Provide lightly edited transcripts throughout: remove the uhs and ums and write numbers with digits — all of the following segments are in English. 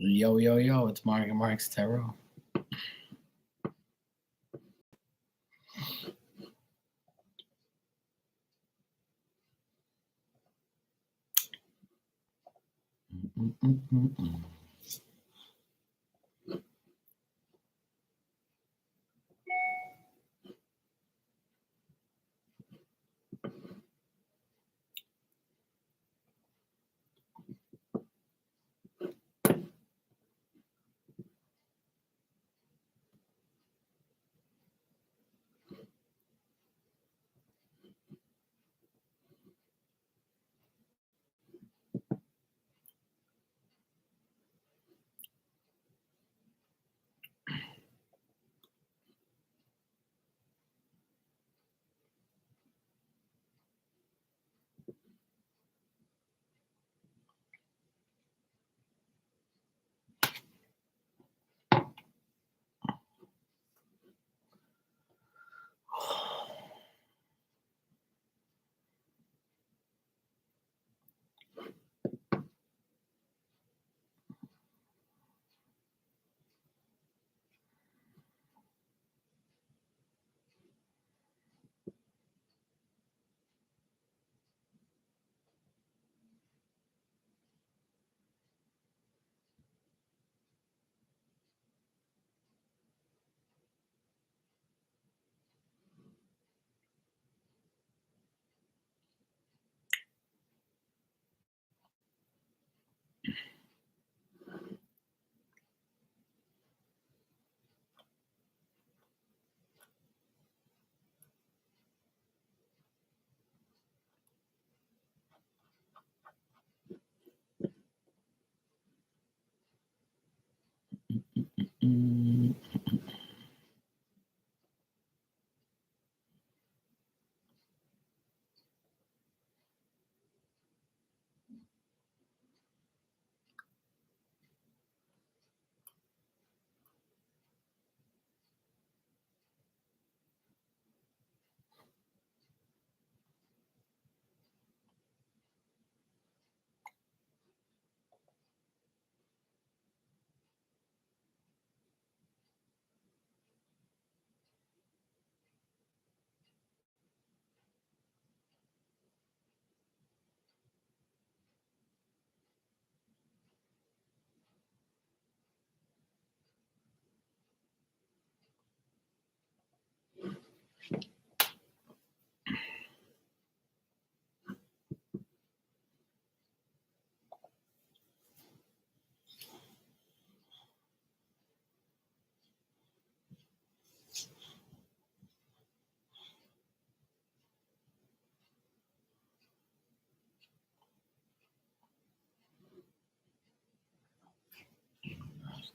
Yo, yo, yo, it's Mark and Mark's Tarot.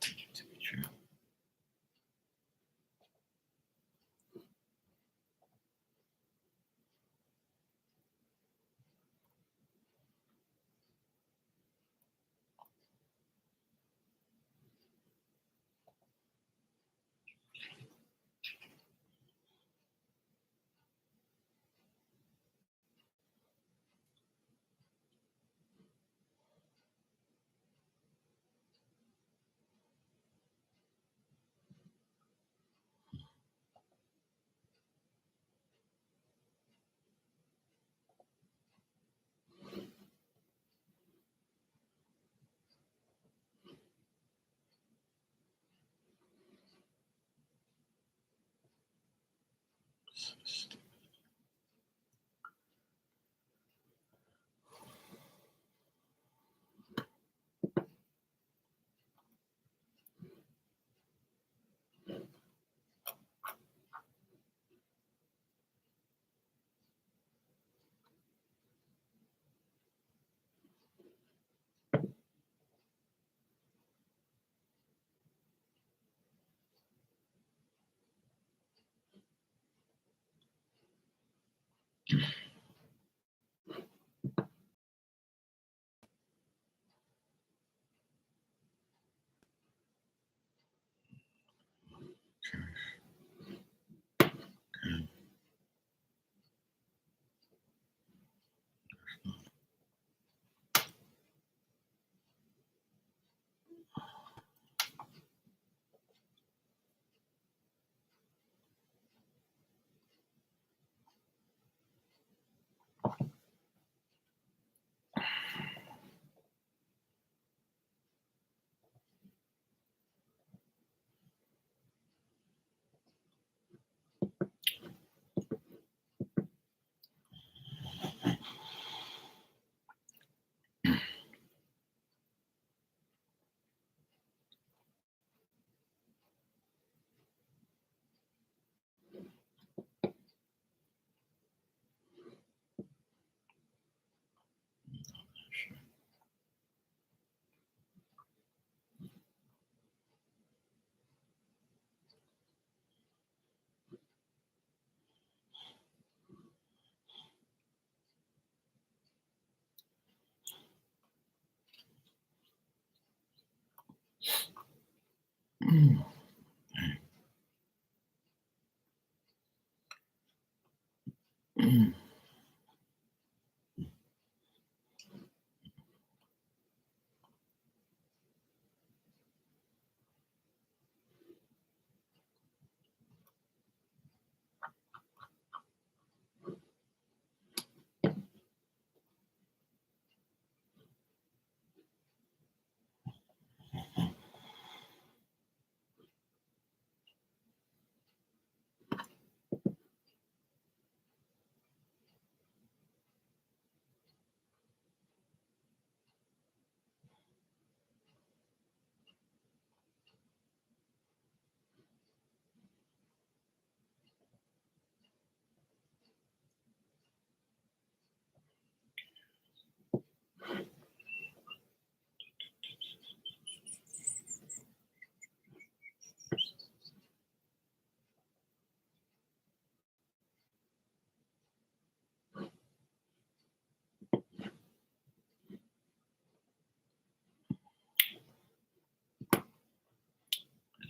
Take it to be true.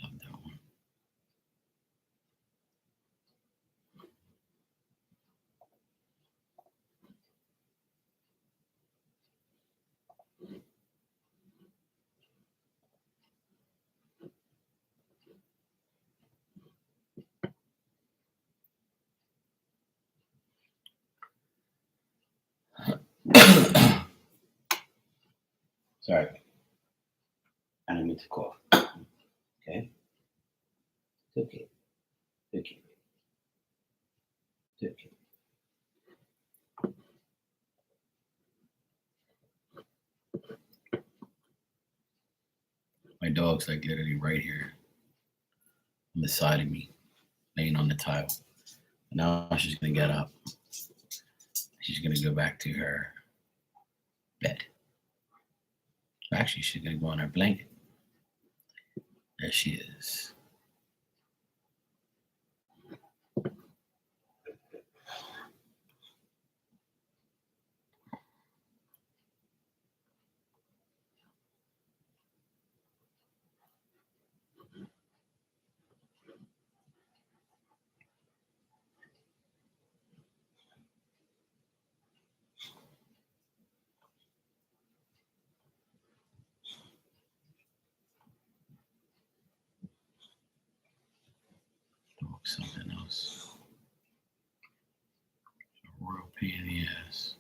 love that one. Sorry. I don't mean to cough. Okay? It's okay. It's okay. It's okay. My dog's like literally right here on the side of me, laying on the tile. Now she's gonna get up. She's gonna go back to her bed. Actually, she's gonna go on her blanket. There she is. Dog, something else. A real pain in the ass.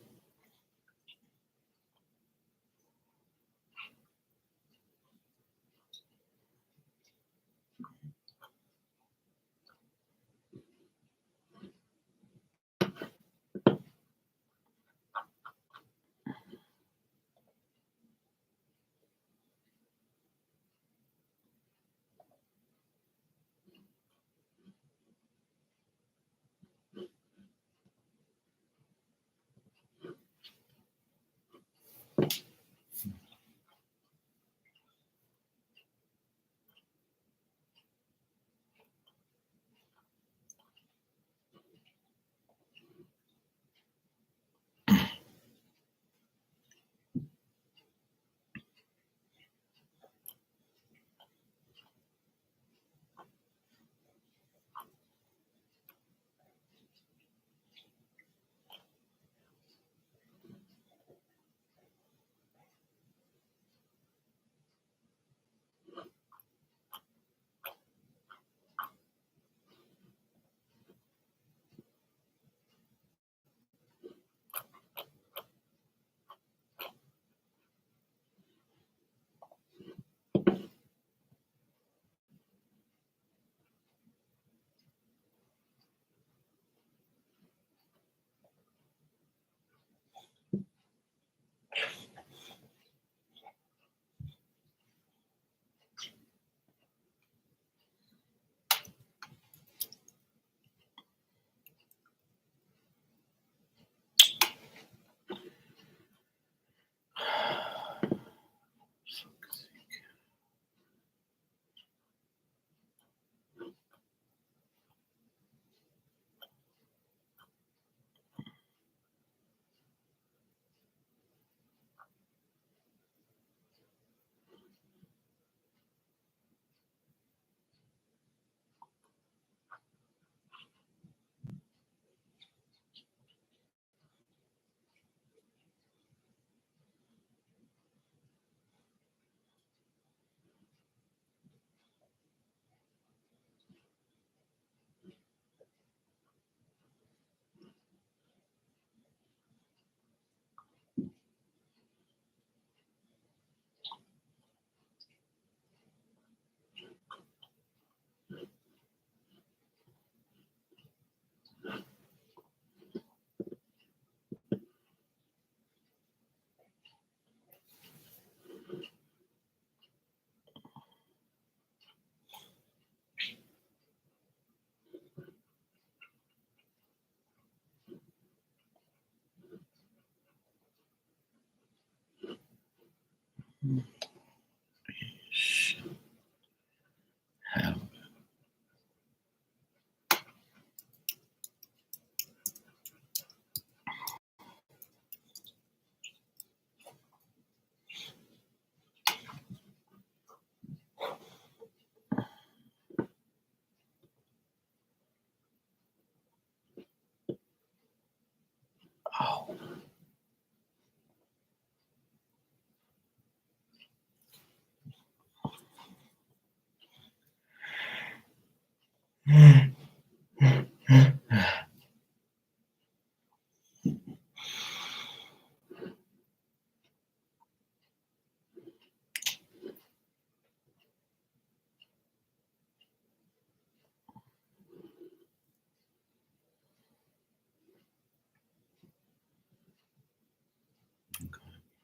Kidding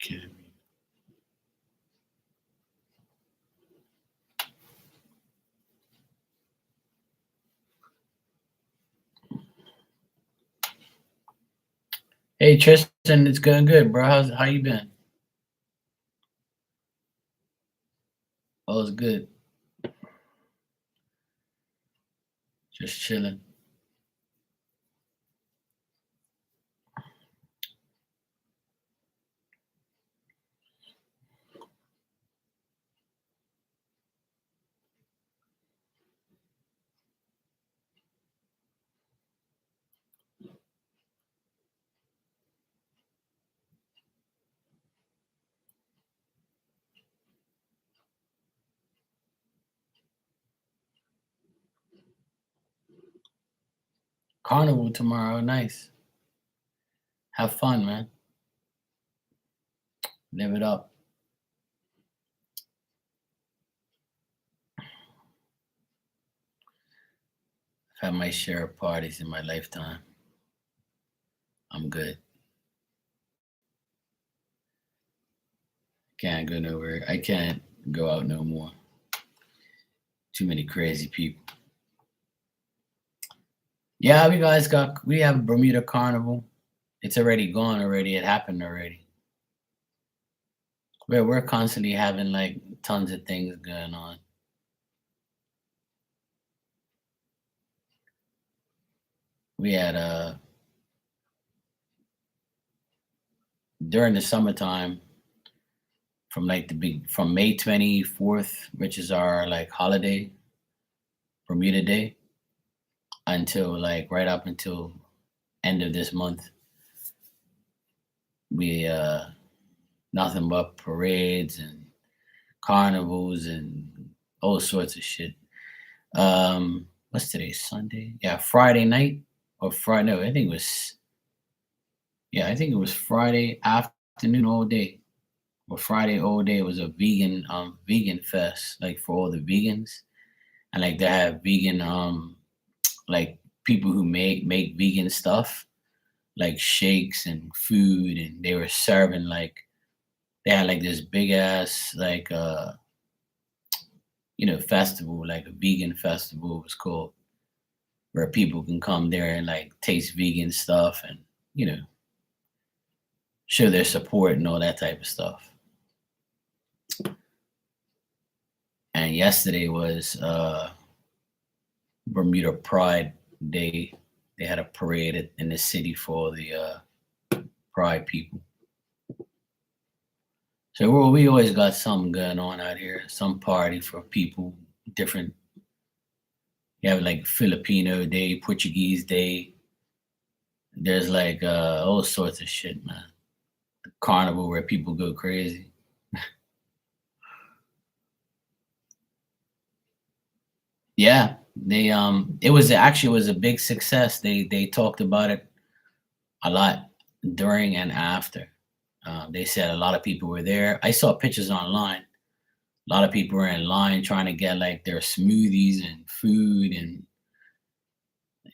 me. Hey Tristan, it's going good, bro. How you been? Oh, it's good. Just chilling. Carnival tomorrow. Nice. Have fun, man. Live it up. I've had my share of parties in my lifetime. I'm good. Can't go nowhere. I can't go out no more. Too many crazy people. Yeah, we have Bermuda Carnival. It's already gone already. It happened already. We're constantly having like tons of things going on. We had during the summertime from like from May 24th, which is our like holiday, Bermuda Day, until like right up until end of this month. We nothing but parades and carnivals and all sorts of shit. What's today? Sunday? Yeah, Friday night or Friday? No, I think it was. Yeah, I think it was Friday afternoon all day or Friday all day. It was a vegan fest like for all the vegans and like they have vegan like people who make vegan stuff like shakes and food and they were serving like they had like this big ass like festival like a vegan festival it was called where people can come there and like taste vegan stuff and you know show their support and all that type of stuff. And yesterday was Bermuda Pride Day. They had a parade in the city for the Pride people. So we always got something going on out here. Some party for people, different. You have like Filipino Day, Portuguese Day. There's like all sorts of shit, man. Carnival where people go crazy. Yeah, they it was a big success. They talked about it a lot during and after. They said a lot of people were there. I saw pictures online. A lot of people were in line trying to get like their smoothies and food, and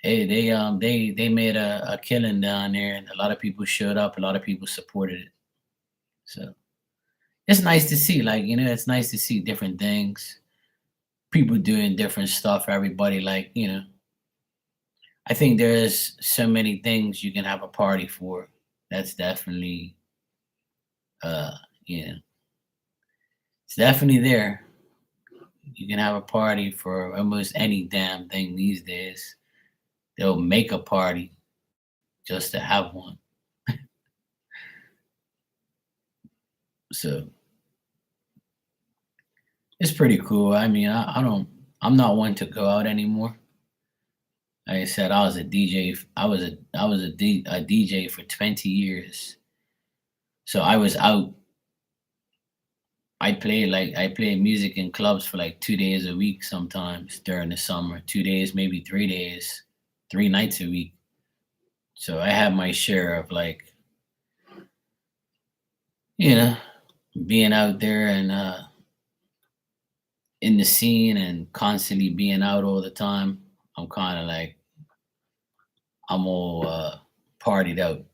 they made a killing down there, and a lot of people showed up. A lot of people supported it. So it's nice to see, like it's nice to see different things, people doing different stuff. Everybody, like I think there's so many things you can have a party for. That's definitely, uh, you know, it's definitely there. You can have a party for almost any damn thing these days. They'll make a party just to have one. So it's pretty cool. I mean, I'm not one to go out anymore. Like I said, I was a DJ. I was a DJ for 20 years. So I was out I play music in clubs for like 2 days a week sometimes during the summer. 2 days, maybe 3 days, 3 nights a week. So I have my share of like, you know, being out there and in the scene and constantly being out all the time. I'm kind of like I'm all partied out.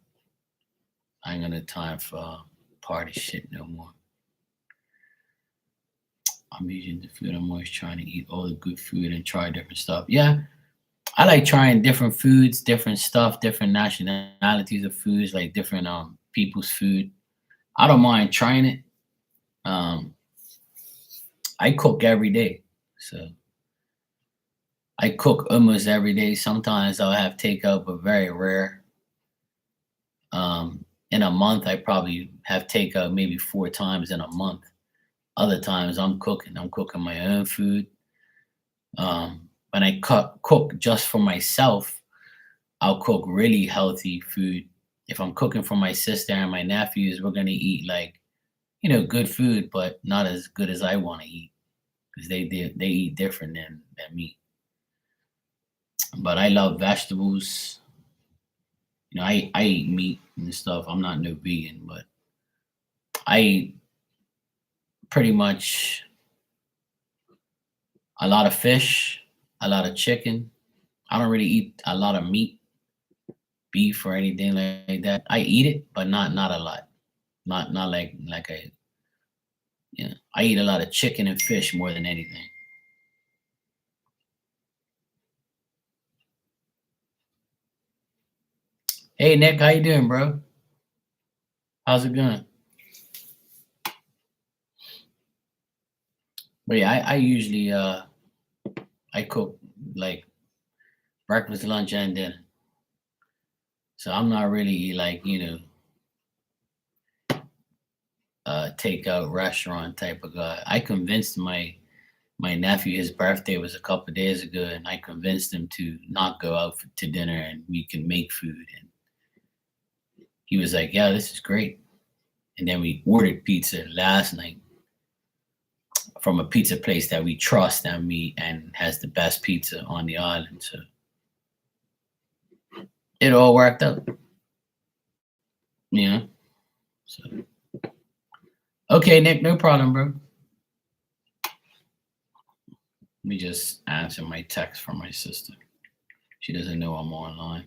I ain't got no time for party shit no more. I'm using the food. I'm always trying to eat all the good food and try different stuff. Yeah, I like trying different foods, different stuff, different nationalities of foods, like different people's food. I don't mind trying it. Um, I cook every day, so I cook almost every day. Sometimes I'll have takeout, but very rare. In a month, I probably have takeout maybe 4 times in a month. Other times, I'm cooking. I'm cooking my own food. When I cook just for myself, I'll cook really healthy food. If I'm cooking for my sister and my nephews, we're gonna eat like good food, but not as good as I want to eat because they eat different than me. But I love vegetables. I eat meat and stuff. I'm not no vegan, but I eat pretty much a lot of fish, a lot of chicken. I don't really eat a lot of meat, beef or anything like that. I eat it, but not a lot. Not like I eat a lot of chicken and fish more than anything. Hey Nick, how you doing, bro? How's it going? But yeah, I usually I cook like breakfast, lunch, and dinner. So I'm not really like, takeout restaurant type of guy. I convinced my nephew, his birthday was a couple of days ago, and I convinced him to not go out to dinner and we can make food. And he was like, "Yeah, this is great." And then we ordered pizza last night from a pizza place that we trust and has the best pizza on the island. So it all worked out, you know. So okay, Nick, no problem, bro. Let me just answer my text from my sister. She doesn't know I'm online.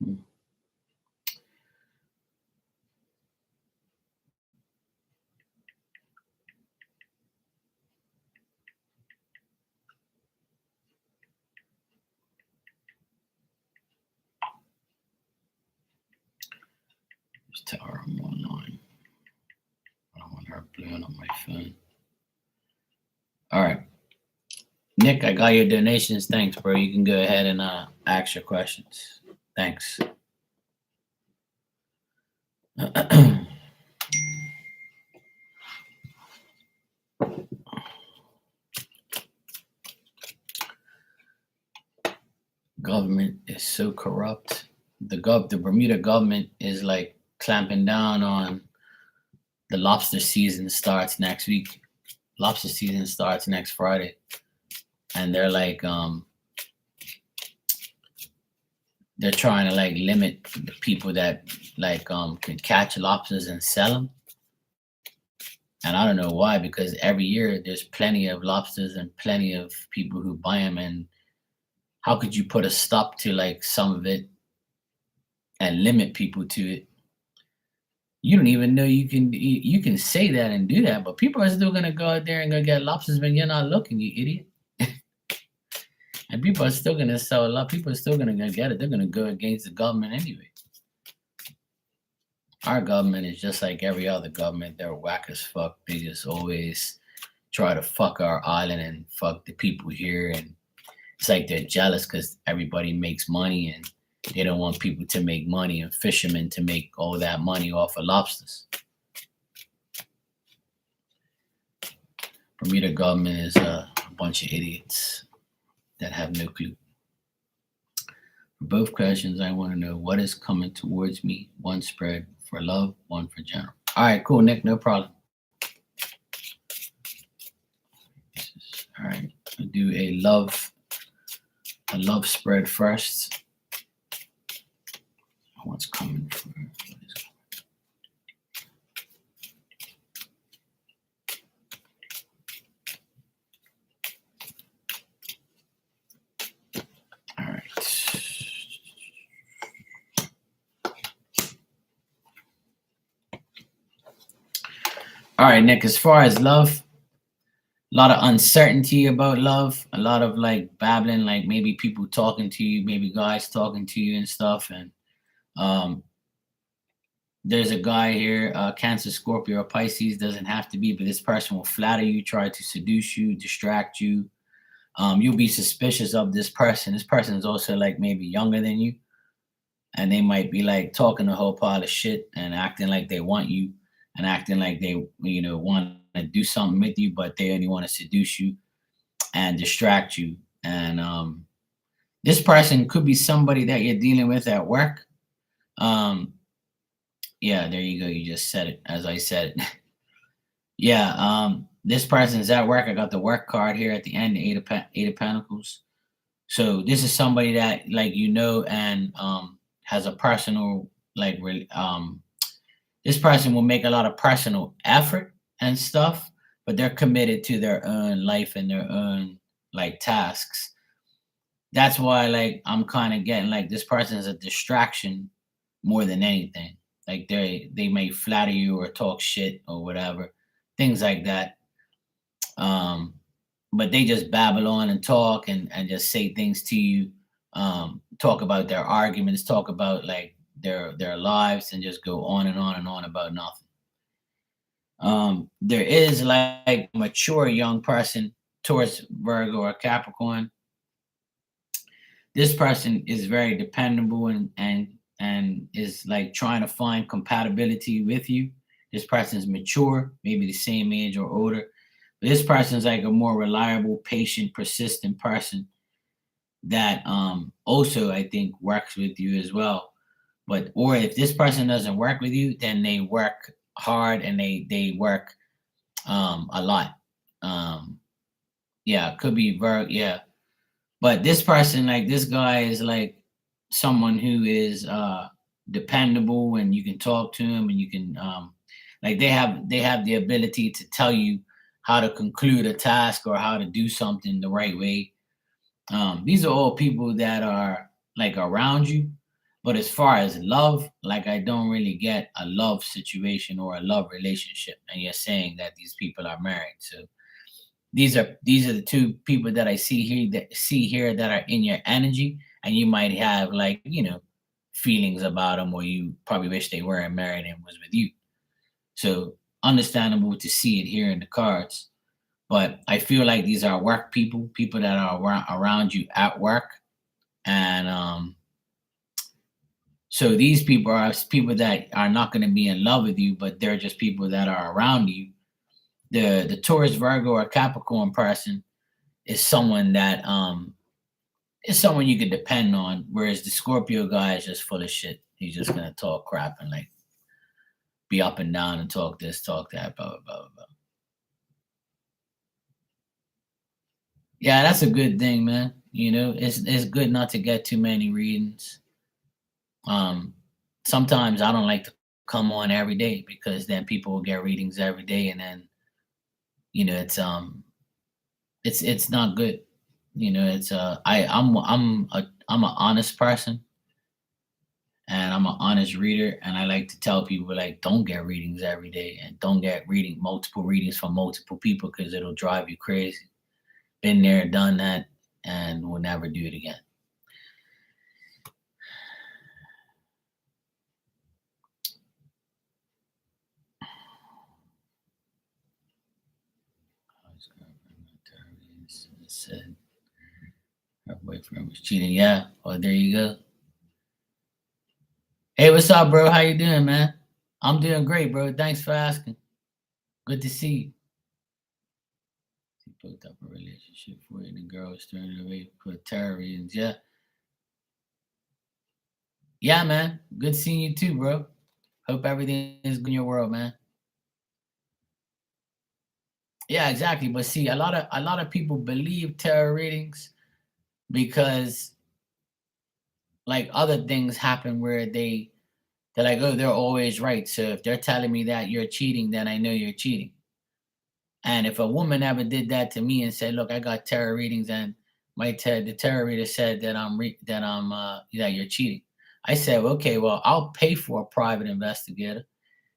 Hmm. Just tell her I'm online. I don't want her blowing up my phone. All right. Nick, I got your donations. Thanks, bro. You can go ahead and ask your questions. Thanks. Government is so corrupt. The Bermuda government is like clamping down on the lobster season starts next week. Lobster season starts next Friday. And they're like they're trying to like limit the people that like can catch lobsters and sell them. And I don't know why, because every year there's plenty of lobsters and plenty of people who buy them. And how could you put a stop to like some of it and limit people to it? You don't even know you can say that and do that, but people are still gonna go out there and go get lobsters when you're not looking, you idiot. And people are still gonna sell a lot. People are still gonna go get it. They're gonna go against the government anyway. Our government is just like every other government. They're whack as fuck. They just always try to fuck our island and fuck the people here. And it's like they're jealous because everybody makes money and they don't want people to make money and fishermen to make all that money off of lobsters. Bermuda government is a bunch of idiots that have no clue. For both questions, I want to know what is coming towards me. One spread for love, one for general. All right, cool, Nick, no problem. All right, I'll do a love spread first. What's coming for? All right. All right, Nick, as far as love, a lot of uncertainty about love, a lot of like babbling, like maybe people talking to you, maybe guys talking to you and stuff. And there's a guy here, Cancer, Scorpio, or Pisces, doesn't have to be, but this person will flatter you, try to seduce you, distract you. You'll be suspicious of this person. This person is also like maybe younger than you, and they might be like talking a whole pile of shit and acting like they want you and acting like they, want to do something with you, but they only want to seduce you and distract you. And this person could be somebody that you're dealing with at work. Yeah, there you go. You just said it as I said it. Yeah, this person's at work. I got the work card here at the end, the eight of Pentacles. So this is somebody that like and has a personal this person will make a lot of personal effort and stuff, but they're committed to their own life and their own like tasks. That's why like I'm kind of getting like this person is a distraction more than anything. Like they may flatter you or talk shit or whatever, things like that. But they just babble on and talk and just say things to you, talk about their arguments, talk about like their lives, and just go on and on and on about nothing. There is like a mature young person towards Virgo or Capricorn. This person is very dependable and is like trying to find compatibility with you. This person is mature, maybe the same age or older. But this person is like a more reliable, patient, persistent person that also I think works with you as well. But or if this person doesn't work with you, then they work hard and they work a lot. Yeah, it could be yeah. But this person, like this guy, is like someone who is dependable, and you can talk to him, and you can like they have the ability to tell you how to conclude a task or how to do something the right way. These are all people that are like around you. But as far as love, like I don't really get a love situation or a love relationship. And you're saying that these people are married. So these are the two people that I see here that are in your energy, and you might have like feelings about them, or you probably wish they weren't married and was with you. So understandable to see it here in the cards, but I feel like these are work people, people that are around you at work, and so these people are people that are not going to be in love with you, but they're just people that are around you. The Taurus, Virgo, or Capricorn person is someone that is someone you could depend on, whereas the Scorpio guy is just full of shit. He's just gonna talk crap and like be up and down and talk this, talk that, blah blah blah blah. Blah. Yeah, that's a good thing, man. It's good not to get too many readings. Sometimes I don't like to come on every day because then people will get readings every day, and then it's not good. It's I'm an honest person, and I'm an honest reader, and I like to tell people like don't get readings every day and don't get multiple readings from multiple people because it'll drive you crazy. Been there, done that, and will never do it again. Said her boyfriend was cheating. Yeah. Oh, there you go. Hey, what's up, bro? How you doing, man? I'm doing great, bro. Thanks for asking. Good to see you. He built up a relationship for you. The girl was turning away for terror reasons. Yeah. Yeah, man. Good seeing you too, bro. Hope everything is good in your world, man. Yeah, exactly. But see, a lot of people believe tarot readings because like other things happen where they're like, oh, they're always right. So if they're telling me that you're cheating, then I know you're cheating. And if a woman ever did that to me and said, look, I got tarot readings and the tarot reader said that that you're cheating. I said, okay, well, I'll pay for a private investigator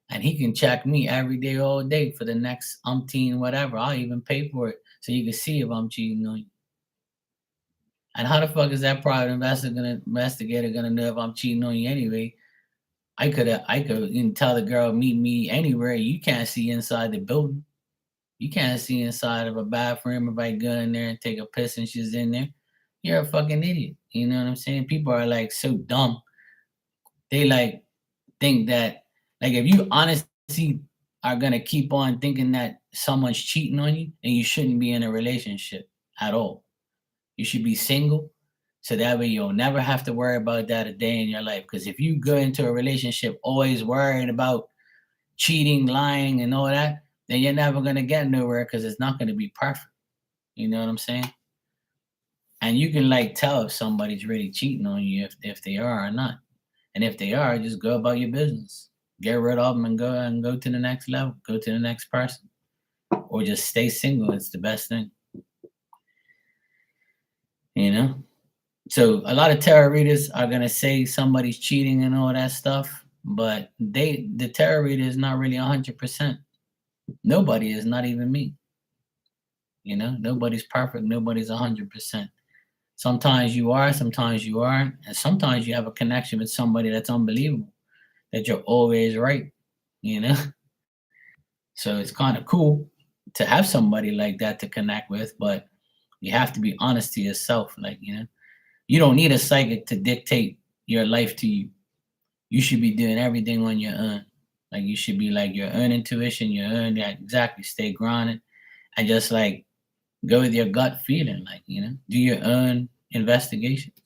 and he can check me every day, all day for the next umpteen, whatever. I'll even pay for it so you can see if I'm cheating on you. And how the fuck is that private investigator gonna know if I'm cheating on you anyway? I could even tell the girl meet me anywhere. You can't see inside the building. You can't see inside of a bathroom if I go in there and take a piss and she's in there. You're a fucking idiot. You know what I'm saying? People are like so dumb. They like think that like if you honestly are gonna keep on thinking that someone's cheating on you, then you shouldn't be in a relationship at all. You should be single so that way you'll never have to worry about that a day in your life. Because if you go into a relationship always worried about cheating, lying, and all that, then you're never going to get nowhere because it's not going to be perfect. You know what I'm saying? And you can like tell if somebody's really cheating on you if they are or not. And if they are, just go about your business. Get rid of them and go to the next level. Go to the next person. Or just stay single. It's the best thing. You know? So a lot of tarot readers are gonna say somebody's cheating and all that stuff, but the tarot reader is not really 100%. Nobody is, not even me. You know, nobody's perfect. Nobody's 100%. Sometimes you are, sometimes you aren't, and sometimes you have a connection with somebody that's unbelievable. That you're always right. You know, so it's kind of cool to have somebody like that to connect with, but you have to be honest to yourself. Like you don't need a psychic to dictate your life to you. You should be doing everything on your own. Like you should be like your own intuition, your own exactly. Stay grounded and just like go with your gut feeling. Like do your own investigations.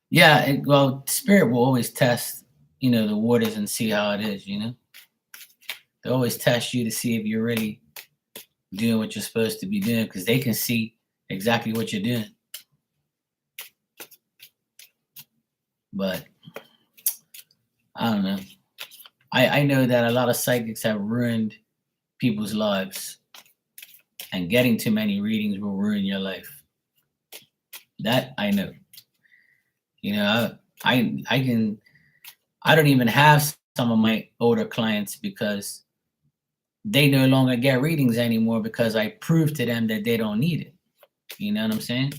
Yeah, well, spirit will always test the waters and see how it is. They always test you to see if you're really doing what you're supposed to be doing because they can see exactly what you're doing. But I don't know. I know that a lot of psychics have ruined people's lives, and getting too many readings will ruin your life. That I know. I don't even have some of my older clients because they no longer get readings anymore because I proved to them that they don't need it. You know what I'm saying?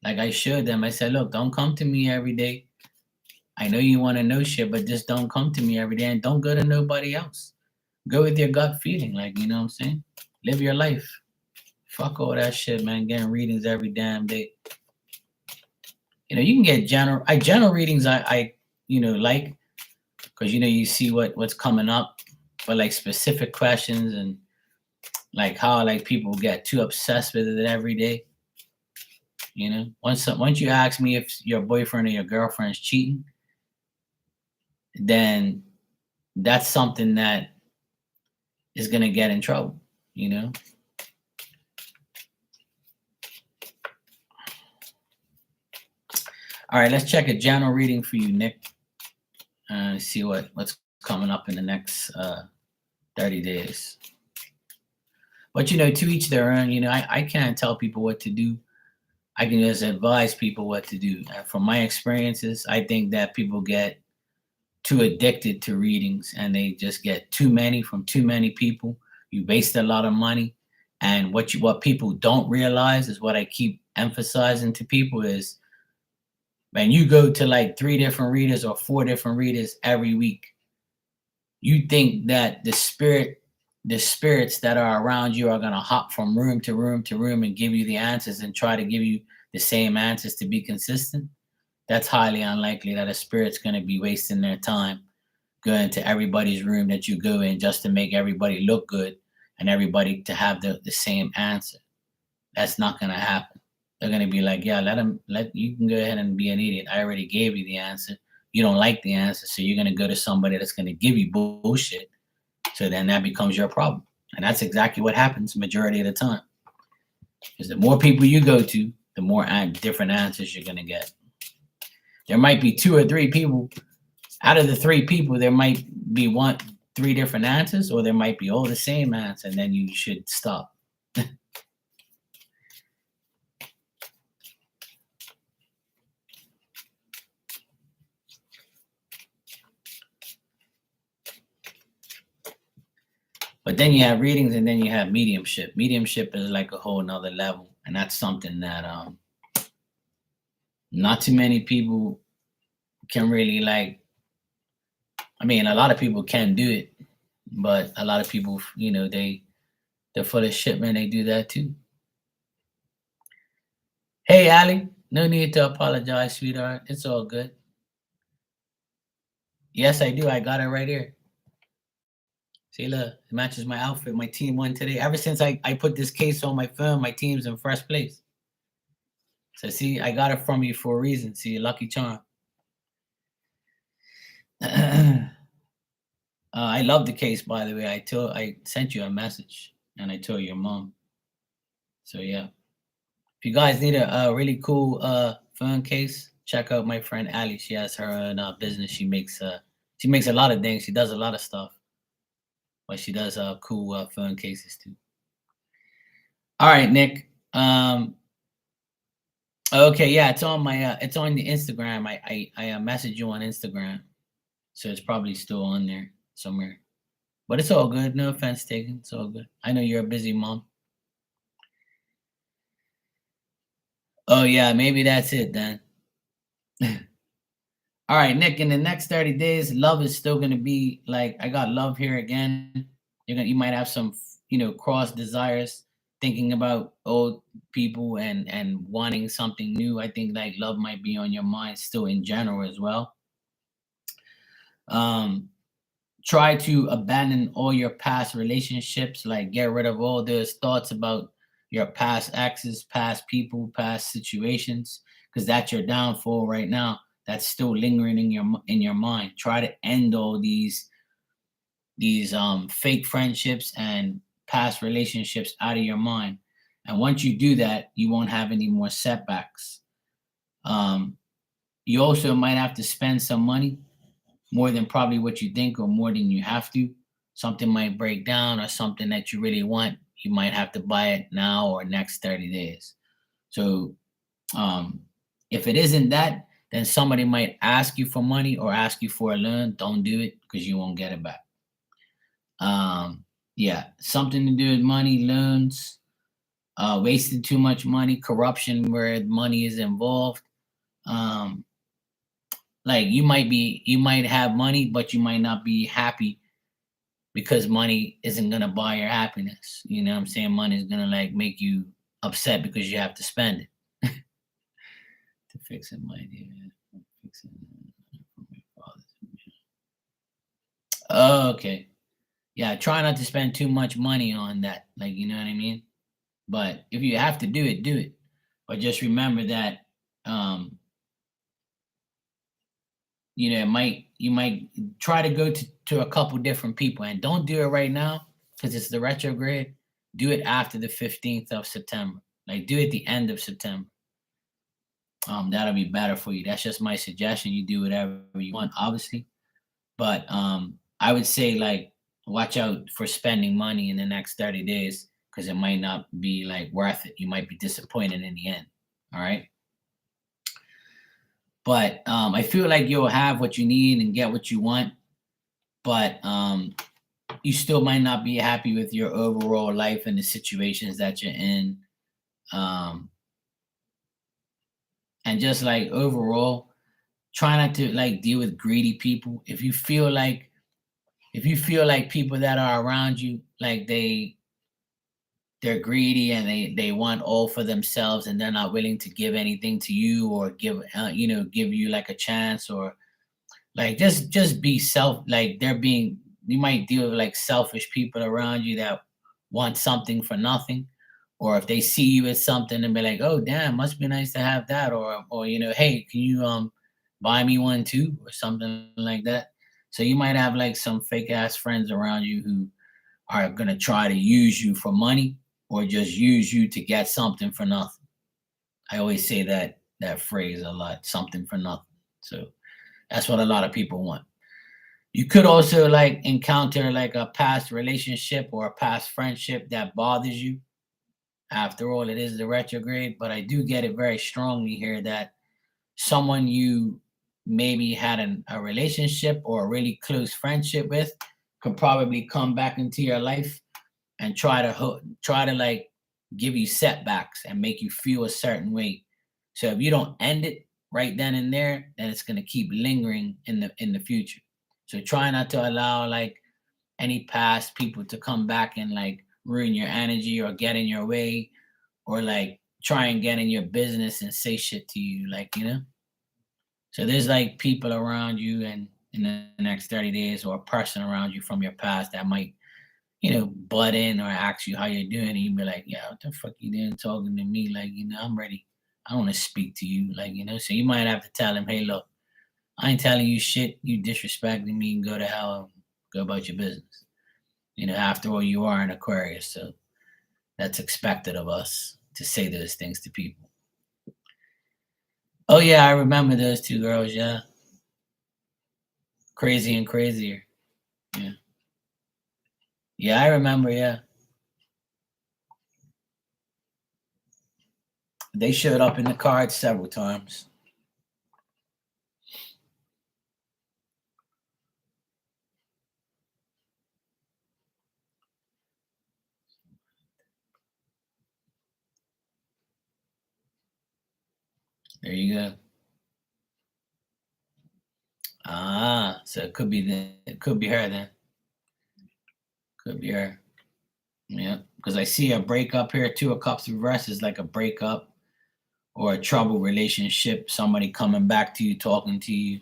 Like I showed them, I said, look, don't come to me every day. I know you want to know shit, but just don't come to me every day and don't go to nobody else. Go with your gut feeling, like, you know what I'm saying? Live your life. Fuck all that shit, man. Getting readings every damn day. You can get general readings I like, because you see what's coming up, but like specific questions and like how like people get too obsessed with it every day. Once you ask me if your boyfriend or your girlfriend's cheating, then that's something that is gonna get in trouble. All right, let's check a general reading for you, Nick. See what's coming up in the next 30 days. But to each their own. I can't tell people what to do. I can just advise people what to do. From my experiences, I think that people get too addicted to readings and they just get too many from too many people. You waste a lot of money. And what people don't realize is what I keep emphasizing to people is when you go to like 3 different readers or 4 different readers every week, you think that the spirits that are around you are going to hop from room to room to room and give you the answers and try to give you the same answers to be consistent. That's highly unlikely that a spirit's going to be wasting their time going to everybody's room that you go in just to make everybody look good and everybody to have the same answer. That's not going to happen. They're going to be like, yeah, you can go ahead and be an idiot. I already gave you the answer. You don't like the answer, so you're going to go to somebody that's going to give you bullshit. So then that becomes your problem. And that's exactly what happens majority of the time. Because the more people you go to, the more different answers you're going to get. There might be 2 or 3 people. Out of the 3 people, there might be 3 different answers, or there might be all the same answer, and then you should stop. But then you have readings, and then you have mediumship. Mediumship is like a whole nother level, and that's something that not too many people can really like. I mean, a lot of people can do it, but a lot of people, they're full of shit, man. They do that too. Hey, Ali, no need to apologize, sweetheart. It's all good. Yes, I do. I got it right here. See, look, it matches my outfit. My team won today. Ever since I put this case on my phone, my team's in first place. So see, I got it from you for a reason. See, lucky charm. I love the case, by the way. I sent you a message and I told your mom. So yeah, if you guys need a really cool phone case, check out my friend Ali. She has her own business. She makes a lot of things. She does a lot of stuff, but she does cool phone cases too. All right, Nick. Okay, yeah, it's on my it's on the Instagram. I message you on Instagram, so it's probably still on there somewhere. But it's all good. No offense taken. It's all good. I know you're a busy mom. Oh yeah, maybe that's it then. All right, Nick. In the next 30 days, love is still gonna be like I got love here again. You might have some cross desires, thinking about old people and wanting something new. I think like love might be on your mind still in general as well. Try to abandon all your past relationships, like get rid of all those thoughts about your past exes, past people, past situations, because that's your downfall right now. That's still lingering in your mind. Try to end all these fake friendships and past relationships out of your mind. And once you do that, you won't have any more setbacks. You also might have to spend some money, more than probably what you think or more than you have to. Something might break down or something that you really want. You might have to buy it now or next 30 days. So if it isn't that, then somebody might ask you for money or ask you for a loan. Don't do it because you won't get it back. Yeah, something to do with money, loans, wasting too much money, corruption where money is involved. Like you might have money, but you might not be happy because money isn't gonna buy your happiness. You know what I'm saying? Money is gonna like make you upset because you have to spend it. To fix it, my dear. Oh, okay. Yeah, try not to spend too much money on that. Like, you know what I mean? But if you have to do it, do it. But just remember that you might try to go to a couple different people and don't do it right now because it's the retrograde. Do it after the 15th of September. Like do it the end of September. That'll be better for you. That's just my suggestion. You do whatever you want, obviously. But I would say like watch out for spending money in the next 30 days because it might not be like worth it. You might be disappointed in the end. All right. But I feel like you'll have what you need and get what you want, but you still might not be happy with your overall life and the situations that you're in. Um, and just like overall, try not to like deal with greedy people. If you feel like people that are around you, like they're greedy and they want all for themselves and they're not willing to give anything to you or give give you like a chance, or like just be self, like they're being, you might deal with like selfish people around you that want something for nothing, or if they see you as something and be like, oh damn, must be nice to have that, or hey, can you buy me one too, or something like that. So you might have like some fake ass friends around you who are going to try to use you for money or just use you to get something for nothing. I always say that phrase a lot, something for nothing. So that's what a lot of people want. You could also like encounter like a past relationship or a past friendship that bothers you. After all, it is the retrograde, but I do get it very strongly here that someone you maybe had a relationship or a really close friendship with could probably come back into your life and try to like give you setbacks and make you feel a certain way. So if you don't end it right then and there, then it's gonna keep lingering in the future. So try not to allow like any past people to come back and like ruin your energy or get in your way, or like try and get in your business and say shit to you, like So there's like people around you and in the next 30 days, or a person around you from your past that might butt in or ask you how you're doing, and you be like, yeah, what the fuck you doing talking to me? Like, I'm ready. I want to speak to you. Like, so you might have to tell him, hey, look, I ain't telling you shit. You disrespecting me and go to hell and go about your business. After all, you are an Aquarius, so that's expected of us to say those things to people. Oh yeah, I remember those two girls, yeah. Crazy and crazier. Yeah. Yeah, I remember, yeah. They showed up in the cards several times. There you go. Ah, so it could be her then. Could be her. Yeah. Because I see a breakup here too. A cups reverse is like a breakup or a trouble relationship, somebody coming back to you, talking to you.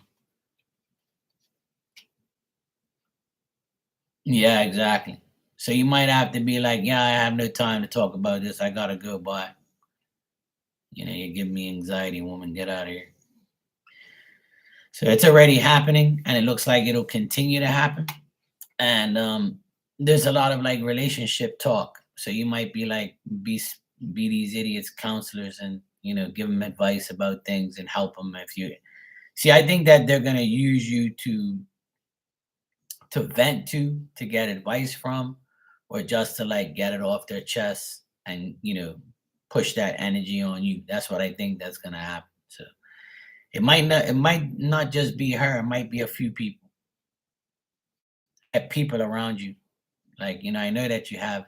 Yeah, exactly. So you might have to be like, yeah, I have no time to talk about this. I gotta go by. You give me anxiety, woman, get out of here. So it's already happening and it looks like it'll continue to happen. And there's a lot of like relationship talk. So you might be like, be these idiots counselors and give them advice about things and help them. If you see, I think that they're going to use you to vent to get advice from, or just to like get it off their chest and push that energy on you. That's what I think that's going to happen. So it might not just be her, it might be a few people, people around you. Like, I know that you have,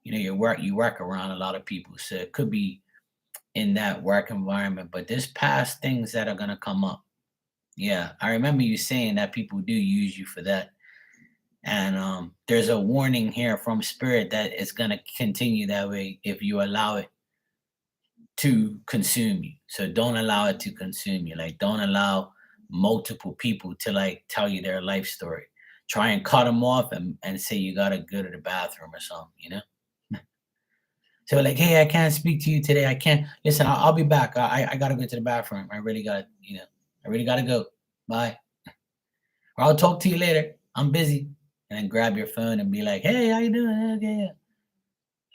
you work around a lot of people, so it could be in that work environment, but there's past things that are going to come up. Yeah, I remember you saying that people do use you for that. And there's a warning here from spirit that it's going to continue that way if you allow it to consume you. So don't allow it to consume you. Like, don't allow multiple people to like tell you their life story. Try and cut them off and say you got to go to the bathroom or something. So like, hey, I can't speak to you today. I can't listen. I'll be back. I gotta go to the bathroom. I really gotta go. Bye. Or I'll talk to you later. I'm busy. And then grab your phone and be like, hey, how you doing? Okay, yeah.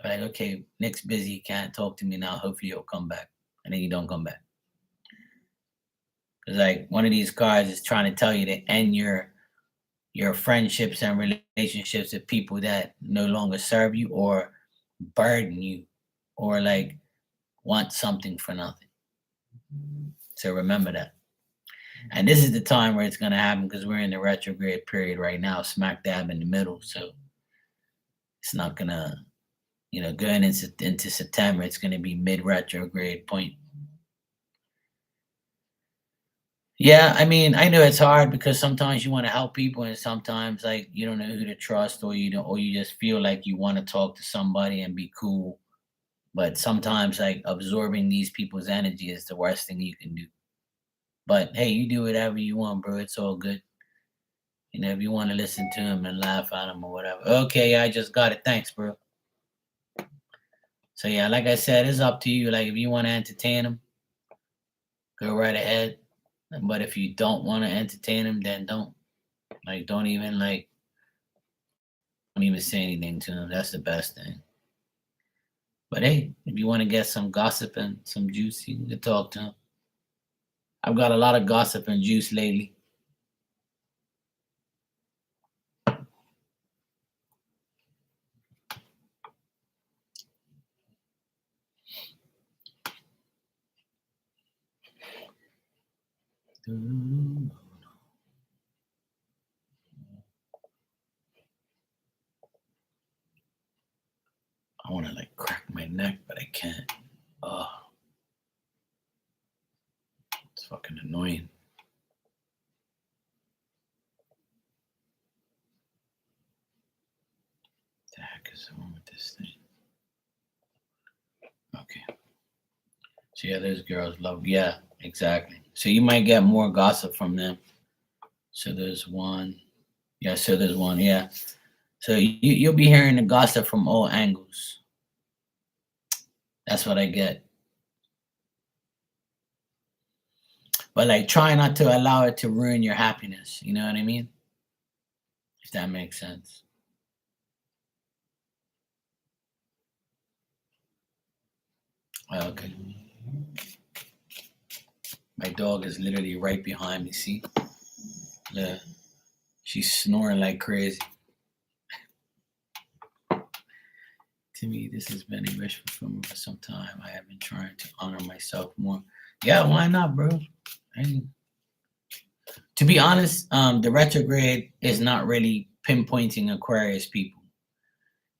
Like, okay, Nick's busy. Can't talk to me now. Hopefully he'll come back. And then you don't come back. Because like one of these cards is trying to tell you to end your friendships and relationships with people that no longer serve you or burden you or like want something for nothing. So remember that. And this is the time where it's going to happen because we're in the retrograde period right now, smack dab in the middle. So it's not going to, going into September, it's going to be mid retrograde point. Yeah, I mean, I know it's hard because sometimes you want to help people, and sometimes like you don't know who to trust, or you don't, or you just feel like you want to talk to somebody and be cool. But sometimes like absorbing these people's energy is the worst thing you can do. But hey, you do whatever you want, bro. It's all good. If you want to listen to him and laugh at him or whatever. Okay, yeah, I just got it. Thanks, bro. So yeah, like I said, it's up to you. Like if you want to entertain him, go right ahead. But if you don't want to entertain him, then don't. Like don't even say anything to him. That's the best thing. But hey, if you want to get some gossip and some juice, you can talk to him. I've got a lot of gossip and juice lately. I want to like crack my neck, but I can't. Oh, it's fucking annoying. What the heck is wrong with this thing? Okay. So yeah, those girls love. Yeah, exactly. So you might get more gossip from them. So there's one. Yeah. So there's one. Yeah. So you'll be hearing the gossip from all angles. That's what I get. But like, try not to allow it to ruin your happiness. You know what I mean? If that makes sense. Okay. My dog is literally right behind me. See? Yeah. She's snoring like crazy. To me, this has been a wish fulfillment for some time. I have been trying to honor myself more. Yeah, why not, bro? To be honest, the retrograde is not really pinpointing Aquarius people.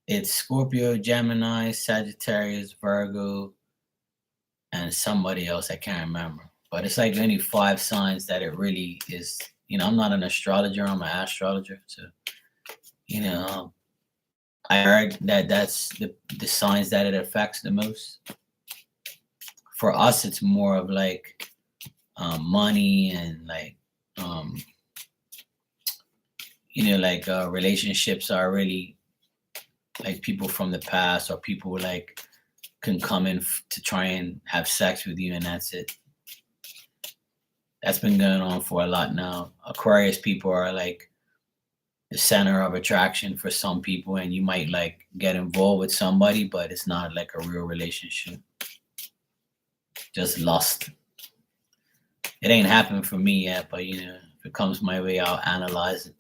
It's Scorpio, Gemini, Sagittarius, Virgo, and somebody else I can't remember. But it's like only 5 signs that it really is. I'm not an astrologer. I'm an astrologer. So, I heard that that's the signs that it affects the most. For us, it's more of like money and like relationships are really like people from the past, or people like can come in to try and have sex with you, and that's it. That's been going on for a lot now. Aquarius people are like the center of attraction for some people, and you might like get involved with somebody, but it's not like a real relationship. Just lust. It ain't happened for me yet, but if it comes my way, I'll analyze it.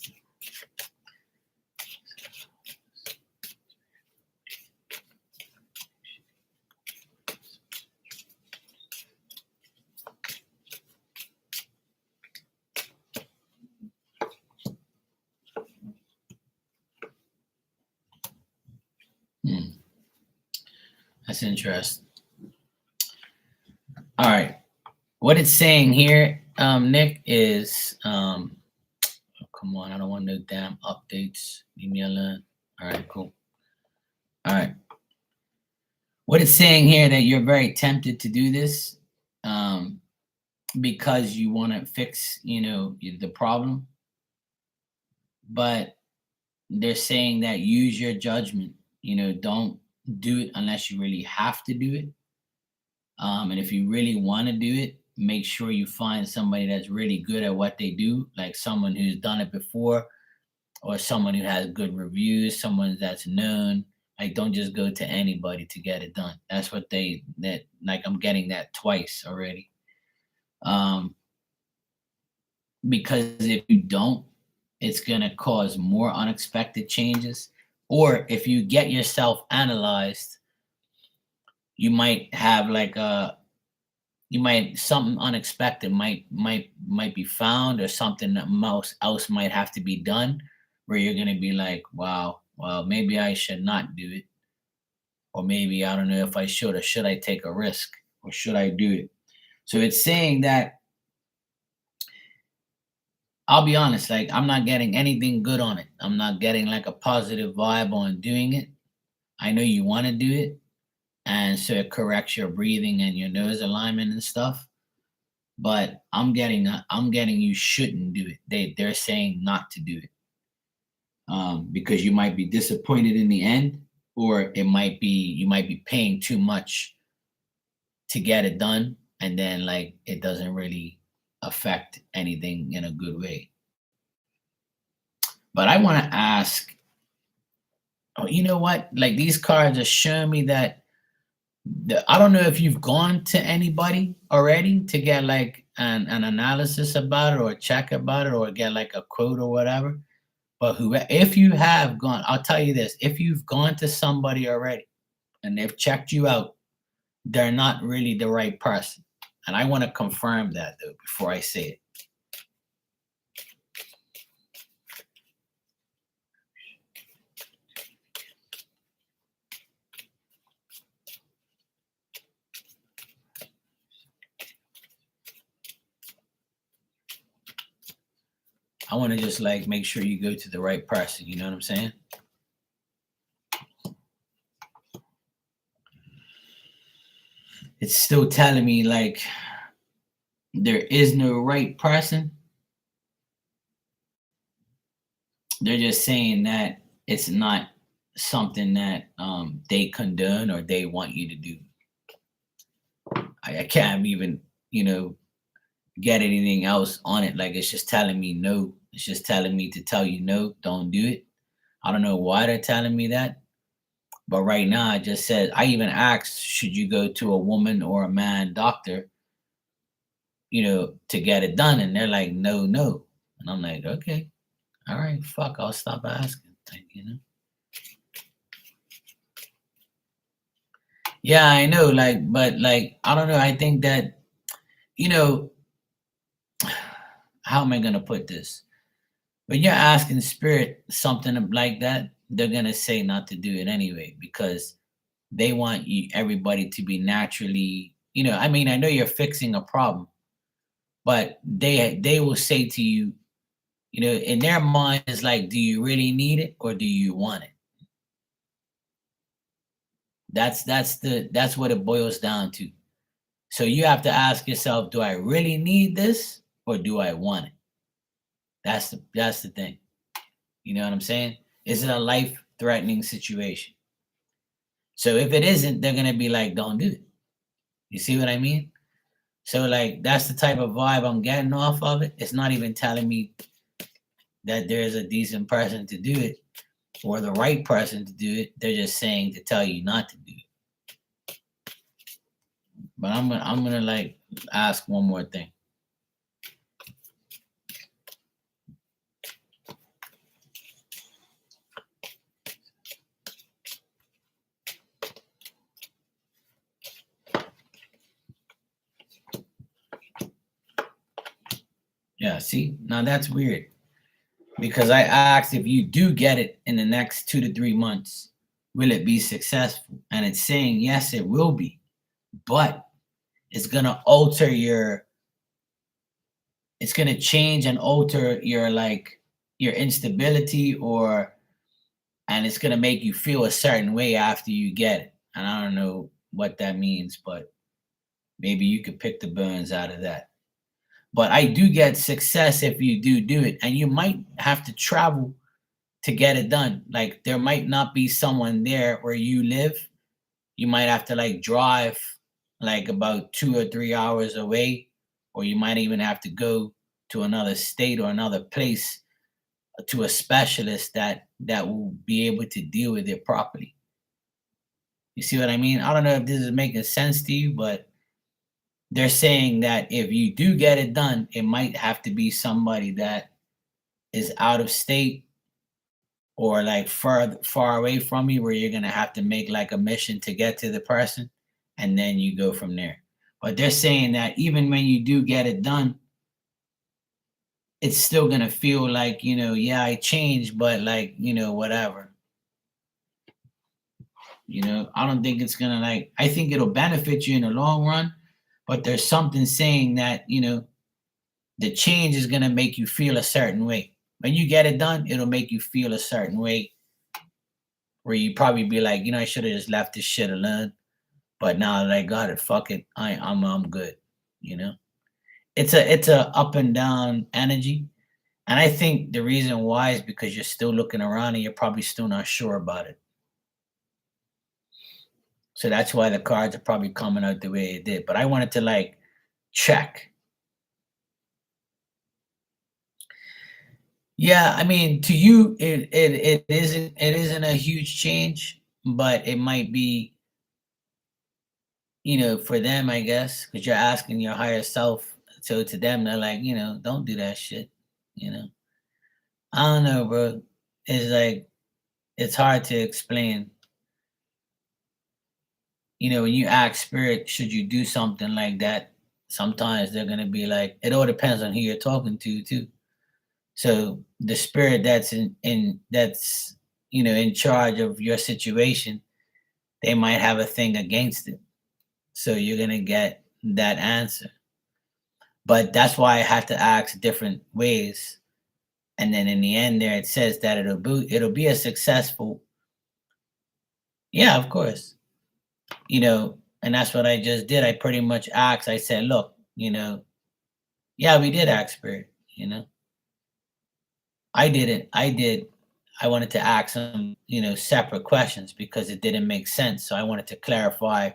That's interesting. All right. What it's saying here, Nick, is oh, come on, I don't want no damn updates. Leave me alone. All right, cool. All right. What it's saying here that you're very tempted to do this because you want to fix, the problem. But they're saying that use your judgment. Don't do it unless you really have to do it. And if you really want to do it, make sure you find somebody that's really good at what they do, like someone who's done it before, or someone who has good reviews, someone that's known. Like, don't just go to anybody to get it done. That's what I'm getting that twice already. Because if you don't, it's going to cause more unexpected changes. Or if you get yourself analyzed, you might have like something unexpected might be found, or something that else might have to be done, where you're gonna be like, wow, well, maybe I should not do it, or maybe I don't know if I should, or should I take a risk, or should I do it? So it's saying that, I'll be honest, like I'm not getting anything good on it. I'm not getting like a positive vibe on doing it. I know you want to do it, and so it corrects your breathing and your nose alignment and stuff. But I'm getting you shouldn't do it. They're saying not to do it, because you might be disappointed in the end, or it might be you might be paying too much to get it done, and then like it doesn't really affect anything in a good way. But I want to ask, oh, you know what? Like these cards are showing me that I don't know if you've gone to anybody already to get like an analysis about it, or a check about it, or get like a quote or whatever. But if you have gone, I'll tell you this: if you've gone to somebody already and they've checked you out, they're not really the right person. And I want to confirm that though before I say it. I want to just like make sure you go to the right person. You know what I'm saying? It's still telling me like there is no right person. They're just saying that it's not something that they condone or they want you to do. I can't even, get anything else on it. Like it's just telling me no. It's just telling me to tell you no, don't do it. I don't know why they're telling me that. But right now, I just said, I even asked, should you go to a woman or a man doctor, to get it done? And they're like, no, no. And I'm like, okay, all right, fuck, I'll stop asking. Yeah, I know, like, but like, I don't know. I think that, you know, how am I gonna put this? When you're asking spirit something like that, they're gonna say not to do it anyway, because they want everybody to be naturally, I mean, I know you're fixing a problem, but they will say to you, in their mind is like, do you really need it or do you want it? That's what it boils down to. So you have to ask yourself, do I really need this or do I want it? That's the thing. You know what I'm saying? Is it a life threatening situation? So if it isn't, they're gonna be like, don't do it. You see what I mean? So like that's the type of vibe I'm getting off of it. It's not even telling me that there's a decent person to do it or the right person to do it. They're just saying to tell you not to do it. But I'm gonna like ask one more thing. Yeah, see, now that's weird, because I asked, if you do get it in the next 2 to 3 months, will it be successful? And it's saying yes, it will be, but it's gonna it's gonna change and alter your instability, and it's gonna make you feel a certain way after you get it. And I don't know what that means, but maybe you could pick the bones out of that. But I do get success if you do it, and you might have to travel to get it done. Like there might not be someone there where you live. You might have to like drive like about 2 or 3 hours away, or you might even have to go to another state or another place to a specialist that will be able to deal with it properly. You see what I mean? I don't know if this is making sense to you, but they're saying that if you do get it done, it might have to be somebody that is out of state, or like far away from you, where you're gonna have to make like a mission to get to the person, and then you go from there. But they're saying that even when you do get it done, it's still gonna feel like, yeah, I changed, but like, whatever. I don't think it's gonna I think it'll benefit you in the long run, but there's something saying that, the change is gonna make you feel a certain way. When you get it done, it'll make you feel a certain way where you probably be like, I should have just left this shit alone. But now that I got it, fuck it. I'm good. It's a up and down energy. And I think the reason why is because you're still looking around and you're probably still not sure about it. So that's why the cards are probably coming out the way it did. But I wanted to check. Yeah, I mean, to you, it isn't a huge change, but it might be, for them, I guess, because you're asking your higher self. So to them, they're like, don't do that shit. I don't know, bro. It's hard to explain. When you ask spirit, should you do something like that? Sometimes they're gonna be like, it all depends on who you're talking to, too. So the spirit that's that's in charge of your situation, they might have a thing against it. So you're gonna get that answer. But that's why I had to ask different ways. And then in the end there it says that it'll be a successful. Yeah, of course. And that's what I just did. I pretty much asked, I said, look, yeah, we did ask spirit, I didn't. I wanted to ask some, separate questions because it didn't make sense. So I wanted to clarify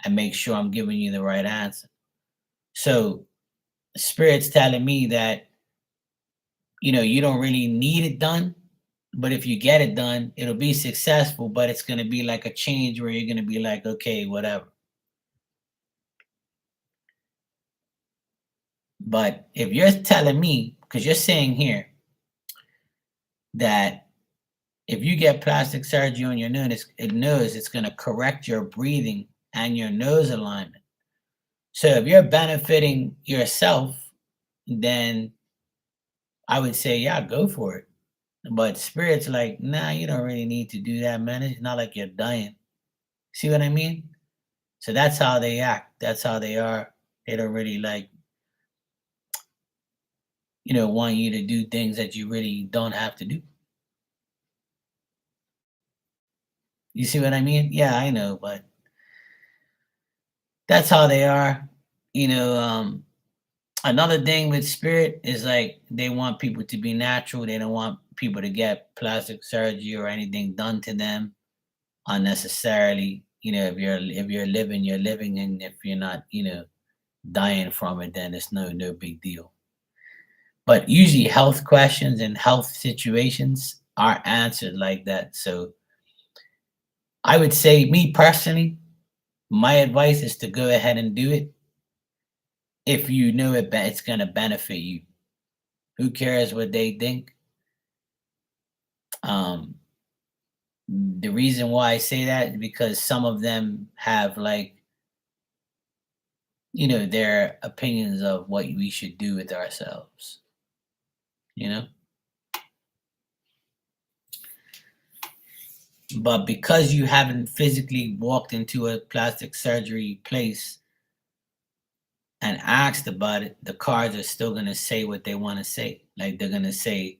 and make sure I'm giving you the right answer. So spirit's telling me that, you don't really need it done, but if you get it done, it'll be successful, but it's going to be like a change where you're going to be like, okay, whatever. But if you're telling me, because you're saying here that if you get plastic surgery on your nose, it knows it's going to correct your breathing and your nose alignment. So if you're benefiting yourself, then I would say, yeah, go for it. But spirit's like, nah, you don't really need to do that, man. It's not like you're dying. See what I mean? So that's how they act. That's how they are. They don't really want you to do things that you really don't have to do. You see what I mean? Yeah, I know, but that's how they are. Another thing with spirit is they want people to be natural. They don't want people to get plastic surgery or anything done to them unnecessarily. If you're living, you're living, and if you're not, dying from it, then it's no big deal. But usually health questions and health situations are answered like that. So I would say, me personally, my advice is to go ahead and do it if you know it's going to benefit you. Who cares what they think? The reason why I say that is because some of them have their opinions of what we should do with ourselves. But because you haven't physically walked into a plastic surgery place and asked about it, the cards are still going to say what they want to say. Like they're going to say,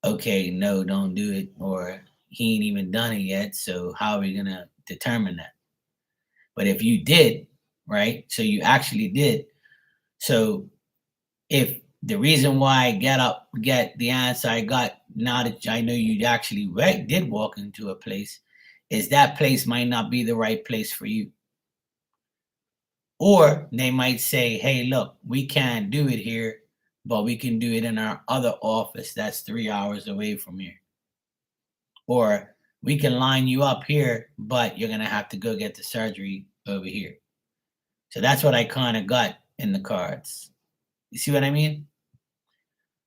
okay, no, don't do it, or he ain't even done it yet, so how are we going to determine that? But if you did, right, so you actually did. So if the reason why I get the answer I got now that I know you actually did walk into a place, is that place might not be the right place for you. Or they might say, hey, look, we can't do it here, but we can do it in our other office that's 3 hours away from here. Or we can line you up here, but you're going to have to go get the surgery over here. So that's what I kind of got in the cards. You see what I mean?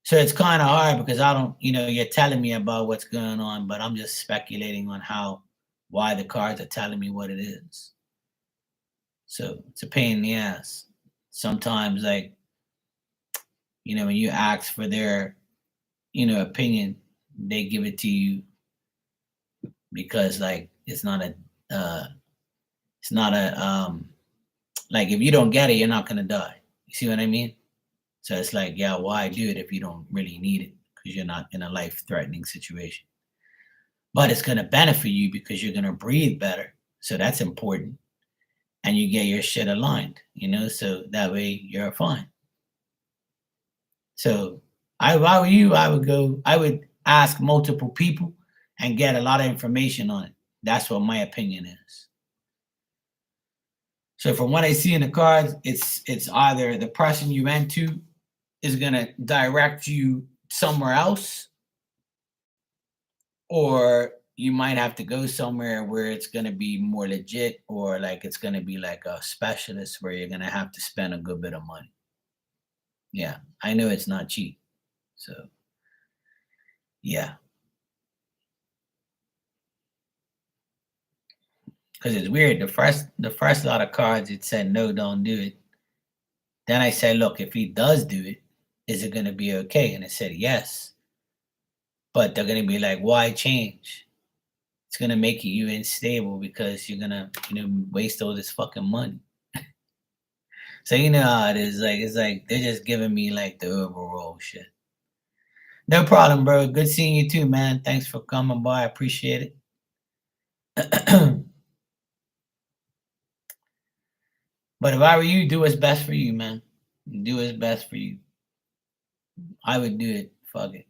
So it's kind of hard because I don't, you're telling me about what's going on, but I'm just speculating on why the cards are telling me what it is. So it's a pain in the ass. Sometimes, like, when you ask for their, opinion, they give it to you because, like, it's not a, like, if you don't get it, you're not gonna die. You see what I mean? So it's like, yeah, why do it if you don't really need it? Because you're not in a life-threatening situation. But it's gonna benefit you because you're gonna breathe better. So that's important. And you get your shit aligned, so that way you're fine. So if I were you, I would ask multiple people and get a lot of information on it. That's what my opinion is. So from what I see in the cards, it's either the person you went to is gonna direct you somewhere else, or you might have to go somewhere where it's gonna be more legit, or like it's gonna be like a specialist where you're gonna have to spend a good bit of money. Yeah, I know it's not cheap. So yeah, because it's weird. The first lot of cards it said no, don't do it. Then I said, look, if he does do it, is it gonna be okay? And it said yes. But they're gonna be like, why change? It's gonna make you unstable because you're gonna, waste all this fucking money. So you know how it is. Like it's like they're just giving me like the overall shit. No problem, bro. Good seeing you too, man. Thanks for coming by. I appreciate it. But if I were you, do what's best for you, man. Do what's best for you. I would do it. Fuck it.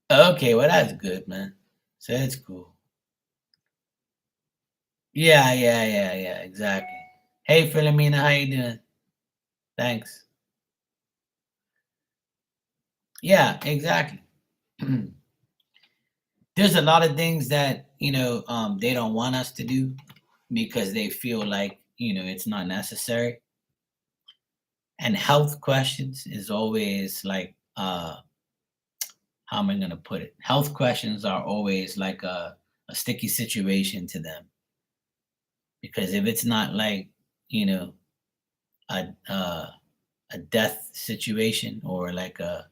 Okay, well that's good, man. So it's cool. Yeah, yeah, yeah, yeah, exactly. Hey Philomena, how you doing? Thanks. Yeah, exactly. There's a lot of things that, they don't want us to do because they feel like, it's not necessary. And health questions is always like how am I gonna put it? Health questions are always like a sticky situation to them. Because if it's not like, you know, a a death situation or like a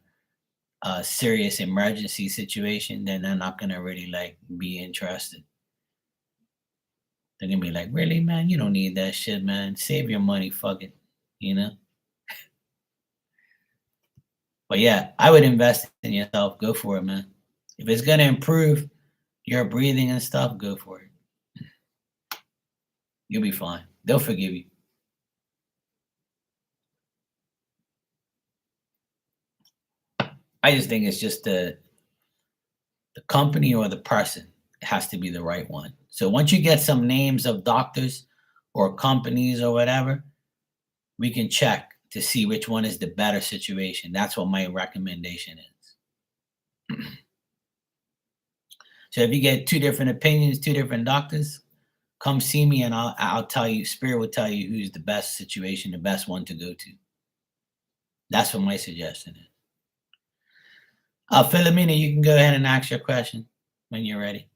serious emergency situation, then they're not gonna really like be interested. They're gonna be like, really, man, you don't need that shit, man. Save your money, fuck it, you know. But yeah, I would invest in yourself. Go for it, man. If it's gonna improve your breathing and stuff, go for it. You'll be fine. They'll forgive you. I just think it's just the company or the person has to be the right one. So once you get some names of doctors or companies or whatever, we can check to see which one is the better situation. That's what my recommendation is. So if you get two different opinions, two different doctors, come see me and I'll tell you, Spirit will tell you who's the best situation, the best one to go to. That's what my suggestion is. Philomena, you can go ahead and ask your question when you're ready.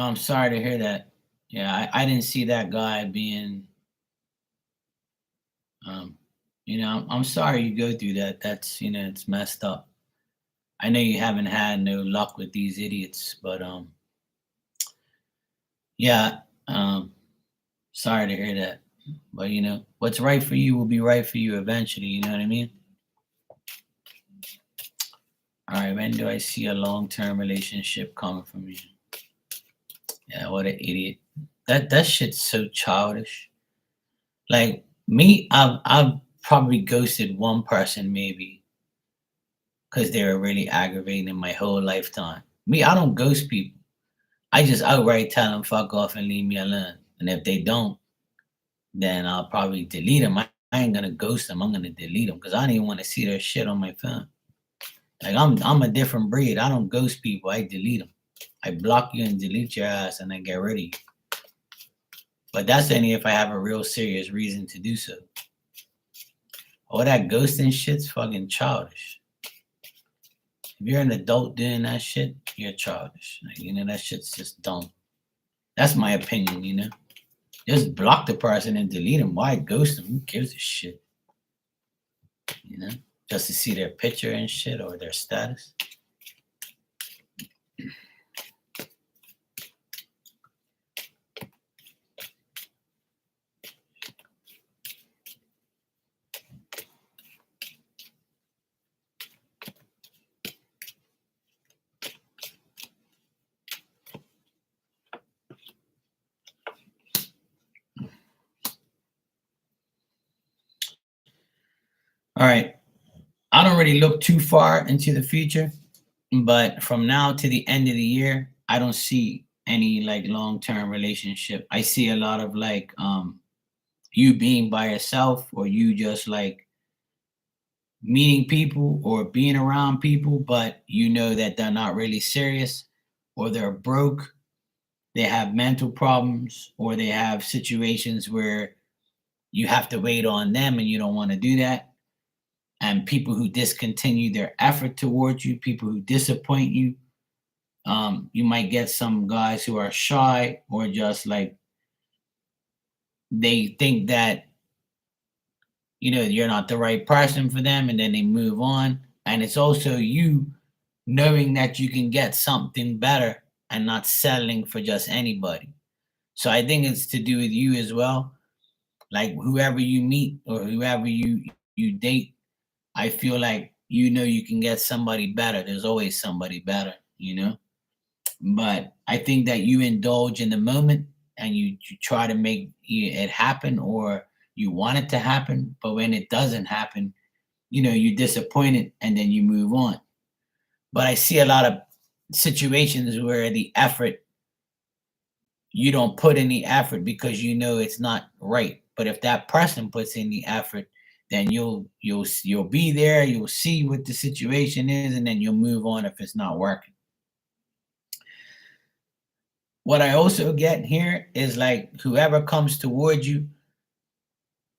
I'm sorry to hear that. Yeah, I didn't see that guy being. Um, I'm sorry you go through that. That's it's messed up. I know you haven't had no luck with these idiots, but yeah, sorry to hear that. But what's right for you will be right for you eventually. You know what I mean? All right, when do I see a long-term relationship coming from you? Yeah, what an idiot. That shit's so childish. Like me, I've probably ghosted one person maybe because they were really aggravating in my whole lifetime. Me, I don't ghost people. I just outright tell them fuck off and leave me alone. And if they don't, then I'll probably delete them. I ain't gonna ghost them. I'm gonna delete them because I don't even want to see their shit on my phone. Like I'm a different breed. I don't ghost people. I delete them. I block you and delete your ass, and I get rid of you. But that's only if I have a real serious reason to do so. All that ghosting shit's fucking childish. If you're an adult doing that shit, you're childish. Like, that shit's just dumb. That's my opinion. Just block the person and delete them. Why ghost them? Who gives a shit? Just to see their picture and shit or their status. All right. I don't really look too far into the future, but from now to the end of the year, I don't see any like long-term relationship. I see a lot of like you being by yourself or you just like meeting people or being around people, but that they're not really serious or they're broke, they have mental problems, or they have situations where you have to wait on them and you don't want to do that. And people who discontinue their effort towards you, people who disappoint you. You might get some guys who are shy or just like they think that you're not the right person for them, and then they move on. And it's also you knowing that you can get something better and not settling for just anybody. So I think it's to do with you as well. Like whoever you meet or whoever you date, I feel like you can get somebody better. There's always somebody better. But I think that you indulge in the moment and you try to make it happen, or you want it to happen. But when it doesn't happen, you're disappointed and then you move on. But I see a lot of situations where the effort, you don't put in the effort because it's not right. But if that person puts in the effort, then you'll be there, you'll see what the situation is, and then you'll move on if it's not working. What I also get here is like whoever comes towards you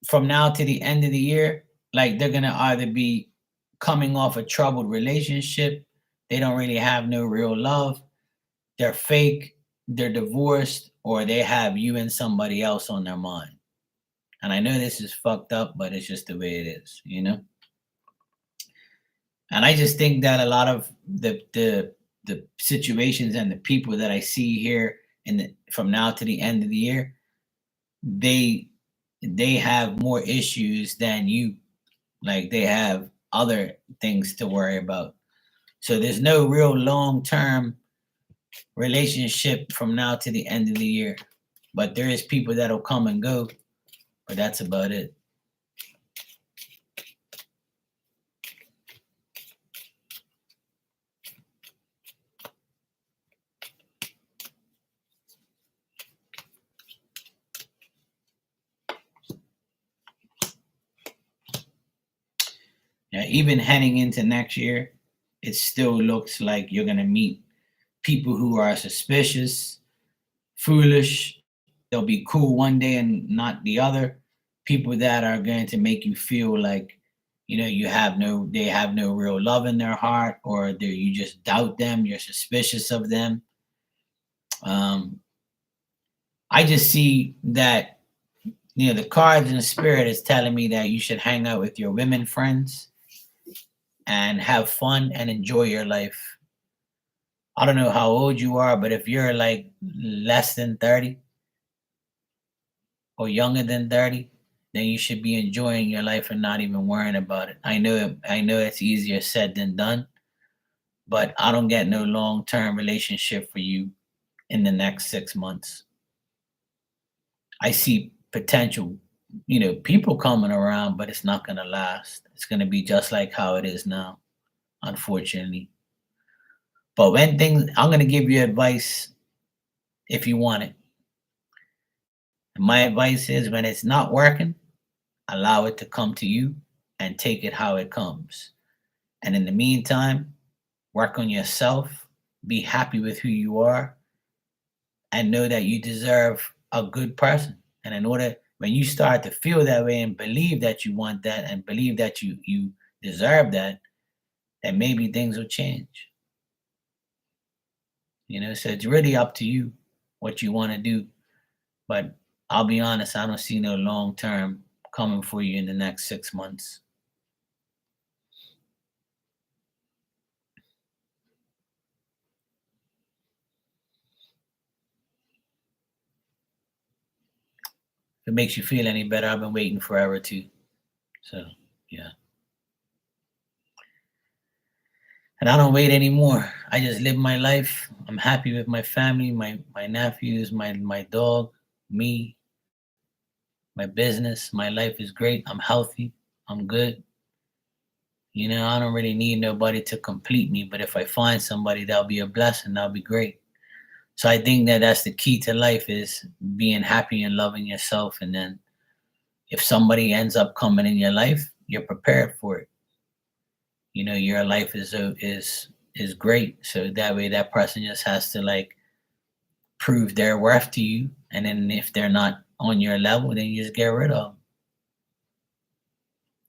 from now to the end of the year, like they're gonna either be coming off a troubled relationship, they don't really have no real love, they're fake, they're divorced, or they have you and somebody else on their mind. And I know this is fucked up, but it's just the way it is. And I just think that a lot of the situations and the people that I see here from now to the end of the year, they have more issues than you. Like they have other things to worry about. So there's no real long-term relationship from now to the end of the year. But there is people that'll come and go, but that's about it. Yeah, even heading into next year, it still looks like you're gonna meet people who are suspicious, foolish. They'll be cool one day and not the other. People that are going to make you feel like they have no real love in their heart, or you just doubt them. You're suspicious of them. I just see that, the cards and the spirit is telling me that you should hang out with your women friends and have fun and enjoy your life. I don't know how old you are, but if you're like less than 30 or younger than 30, then you should be enjoying your life and not even worrying about it. I know it's easier said than done, but I don't get no long-term relationship for you in the next 6 months. I see potential, people coming around, but it's not going to last. It's going to be just like how it is now, unfortunately. But I'm going to give you advice if you want it. And my advice is when it's not working, allow it to come to you and take it how it comes. And in the meantime, work on yourself, be happy with who you are, and know that you deserve a good person. And when you start to feel that way and believe that you want that and believe that you deserve that, then maybe things will change. So it's really up to you what you want to do. But I'll be honest, I don't see no long term coming for you in the next 6 months. If it makes you feel any better, I've been waiting forever too. So yeah. And I don't wait anymore. I just live my life. I'm happy with my family, my nephews, my dog, me, my business. My life is great. I'm healthy. I'm good. I don't really need nobody to complete me, but if I find somebody, that'll be a blessing. That'll be great. So I think that that's the key to life is being happy and loving yourself. And then if somebody ends up coming in your life, you're prepared for it. Your life is great. So that way that person just has to like prove their worth to you. And then if they're not on your level, then you just get rid of them.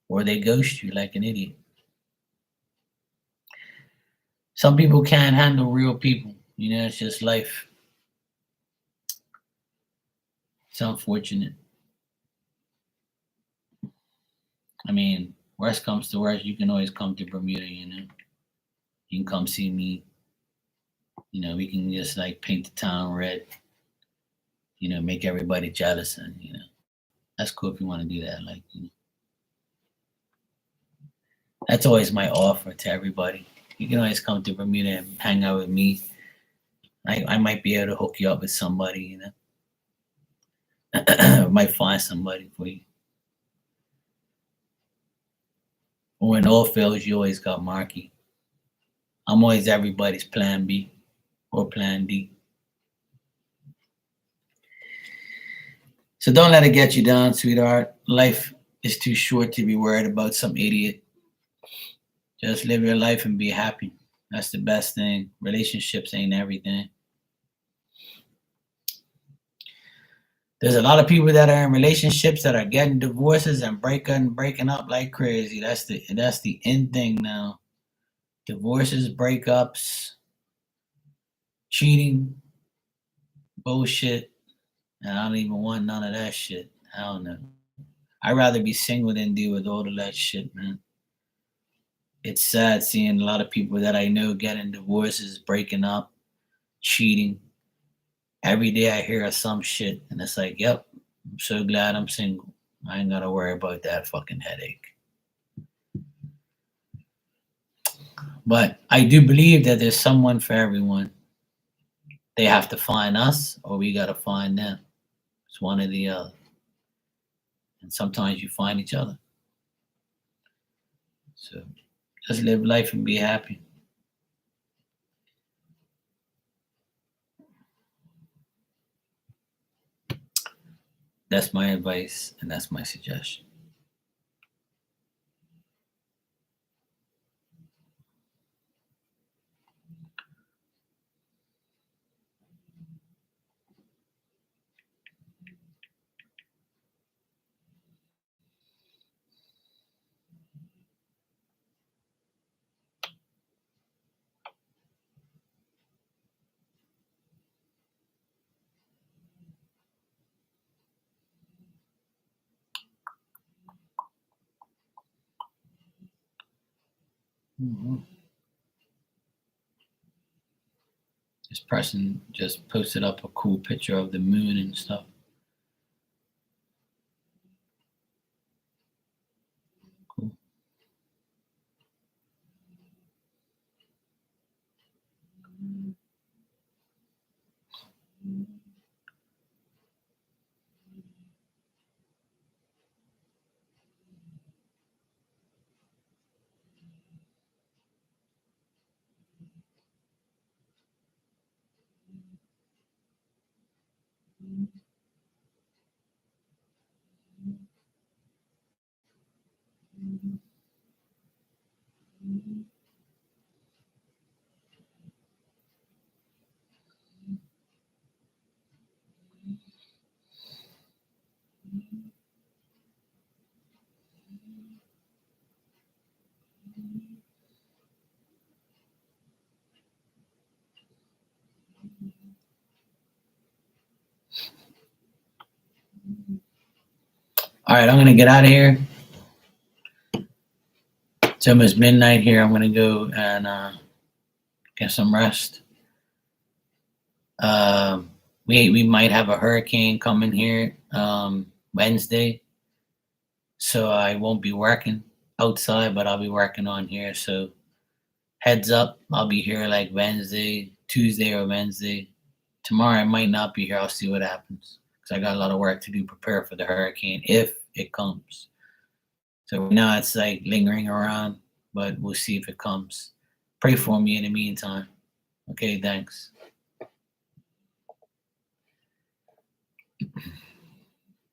Or they ghost you like an idiot. Some people can't handle real people. It's just life. It's unfortunate. I mean, worst comes to worst, you can always come to Bermuda, You can come see me. We can just like paint the town red, make everybody jealous and that's cool if you want to do that. Like that's always my offer to everybody. You can always come to Bermuda and hang out with me. I might be able to hook you up with somebody, might find somebody for you. Or in all fields, you always got Marky. I'm always everybody's plan B or plan D. So don't let it get you down, sweetheart. Life is too short to be worried about some idiot. Just live your life and be happy. That's the best thing. Relationships ain't everything. There's a lot of people that are in relationships that are getting divorces and breaking up like crazy. That's the end thing now. Divorces, breakups, cheating, bullshit. And I don't even want none of that shit. I don't know. I'd rather be single than deal with all of that shit, man. It's sad seeing a lot of people that I know getting divorces, breaking up, cheating. Every day I hear of some shit, and it's like, yep, I'm so glad I'm single. I ain't gotta worry about that fucking headache. But I do believe that there's someone for everyone. They have to find us, or we gotta find them. It's one or the other. And sometimes you find each other. So just live life and be happy. That's my advice, and that's my suggestion. Mhm. This person just posted up a cool picture of the moon and stuff. Cool. All right, I'm gonna get out of here. It's almost midnight here. I'm gonna go and get some rest. We might have a hurricane coming here Wednesday, so I won't be working outside, but I'll be working on here. So heads up, I'll be here like Wednesday, Tuesday, or Wednesday. Tomorrow I might not be here. I'll see what happens because I got a lot of work to do, prepare for the hurricane if it comes. So now it's like lingering around, but we'll see if it comes. Pray for me in the meantime. Okay, thanks.